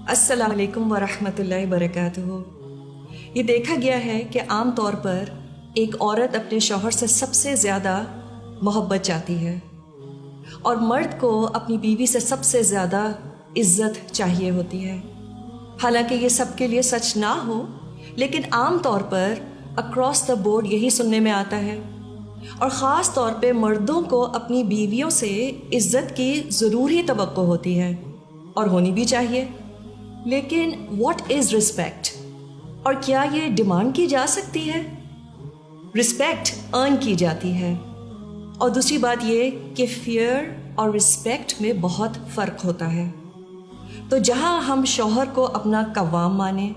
अस्सलाम वालेकुम वरहमतुल्लाहि वबरकातुहू। ये देखा गया है कि आम तौर पर एक औरत अपने शौहर से सबसे ज़्यादा मोहब्बत चाहती है और मर्द को अपनी बीवी से सबसे ज़्यादा इज़्ज़त चाहिए होती है। हालांकि ये सबके लिए सच ना हो, लेकिन आम तौर पर अक्रॉस द बोर्ड यही सुनने में आता है और ख़ास तौर पे मर्दों को अपनी बीवियों से इज़्ज़त की ज़रूरी तवक्को होती है और होनी भी चाहिए। लेकिन व्हाट इज़ रिस्पेक्ट, और क्या ये डिमांड की जा सकती है? रिस्पेक्ट अर्न की जाती है। और दूसरी बात ये कि फियर और रिस्पेक्ट में बहुत फ़र्क होता है। तो जहाँ हम शौहर को अपना कव्वाम माने,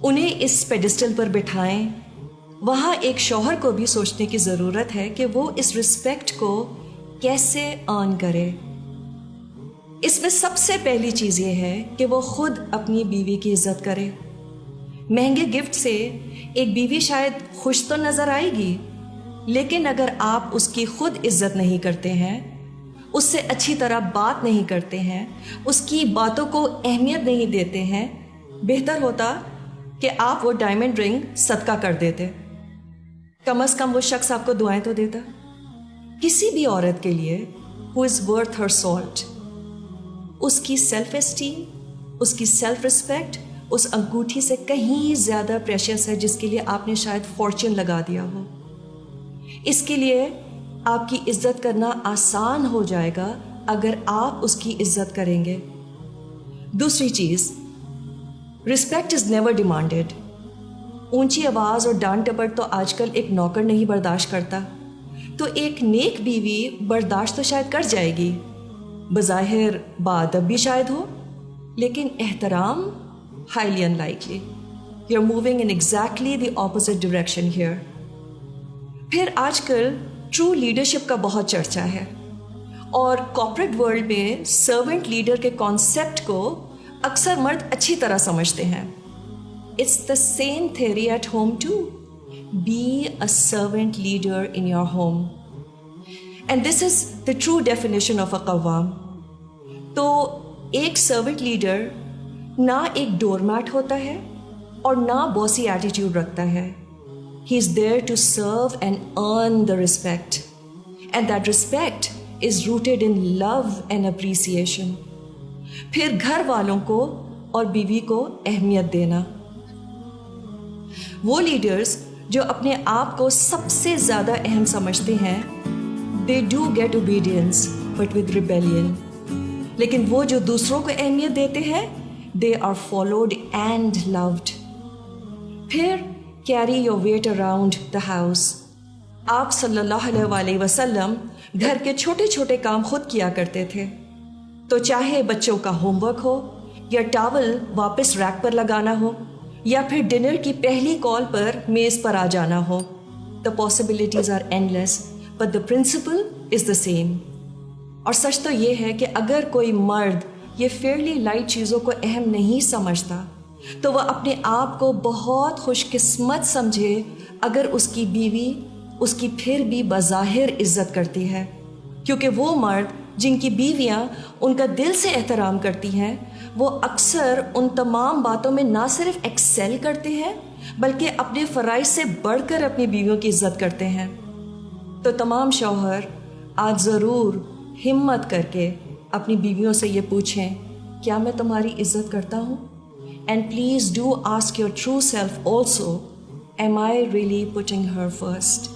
उन्हें इस पेडिस्टल पर बिठाएं, वहाँ एक शौहर को भी सोचने की ज़रूरत है कि वो इस रिस्पेक्ट को कैसे अर्न करे। इसमें सबसे पहली चीज़ ये है कि वो खुद अपनी बीवी की इज़्ज़त करे। महंगे गिफ्ट से एक बीवी शायद खुश तो नज़र आएगी, लेकिन अगर आप उसकी खुद इज़्ज़त नहीं करते हैं, उससे अच्छी तरह बात नहीं करते हैं, उसकी बातों को अहमियत नहीं देते हैं, बेहतर होता कि आप वो डायमंड रिंग सदका कर देते। कम से कम वो शख्स आपको दुआएं तो देता। किसी भी औरत के लिए who is worth her salt, उसकी सेल्फ एस्टीम, उसकी सेल्फ रिस्पेक्ट उस अंगूठी से कहीं ज़्यादा प्रेशियस है जिसके लिए आपने शायद फॉर्च्यून लगा दिया हो। इसके लिए आपकी इज़्ज़त करना आसान हो जाएगा अगर आप उसकी इज़्ज़त करेंगे। दूसरी चीज़, रिस्पेक्ट इज़ नेवर डिमांडेड। ऊंची आवाज़ और डांट डपट तो आजकल एक नौकर नहीं बर्दाश्त करता, तो एक नेक बीवी बर्दाश्त तो शायद कर जाएगी, बज़ाहिर बाअदब भी शायद हो, लेकिन एहतराम highly unlikely. You are moving in exactly the opposite direction here. फिर आजकल ट्रू लीडरशिप का बहुत चर्चा है और कॉर्पोरेट वर्ल्ड में सर्वेंट लीडर के कॉन्सेप्ट को अक्सर मर्द अच्छी तरह समझते हैं। It's the same theory at home too. Be a servant leader in your home, and this is the true definition of a कव्वाम। तो एक सर्वेंट लीडर ना एक डोरमैट होता है और ना बॉसी एटीट्यूड रखता है। He is there to serve and earn the respect, and that respect is rooted in love and appreciation. फिर घर वालों को और बीवी को अहमियत देना। वो लीडर्स जो अपने आप को सबसे ज़्यादा अहम समझते हैं, they do get obedience but with rebellion. लेकिन वो जो दूसरों को अहमियत देते हैं, they are followed and loved. फिर carry your weight around the house. आप सल्लल्लाहु अलैहि वसल्लम घर के छोटे छोटे काम खुद किया करते थे, तो चाहे बच्चों का होमवर्क हो या टॉवल वापस रैक पर लगाना हो या फिर डिनर की पहली कॉल पर मेज़ पर आ जाना हो, the possibilities are endless, but the principle is the same. और सच तो ये है कि अगर कोई मर्द ये फेयरली लाइट चीज़ों को अहम नहीं समझता, तो वह अपने आप को बहुत खुशकिस्मत समझे अगर उसकी बीवी उसकी फिर भी बज़ाहिर इज़्ज़त करती है, क्योंकि वो मर्द जिनकी बीवियां उनका दिल से एहतराम करती हैं, वो अक्सर उन तमाम बातों में ना सिर्फ एक्सेल करते हैं, बल्कि अपने फ़राइज़ से बढ़कर अपनी बीवियों की इज़्ज़त करते हैं। तो तमाम शौहर आज ज़रूर हिम्मत करके अपनी बीवियों से ये पूछें, क्या मैं तुम्हारी इज़्ज़त करता हूँ? And please do ask your true self also, am I really putting her first?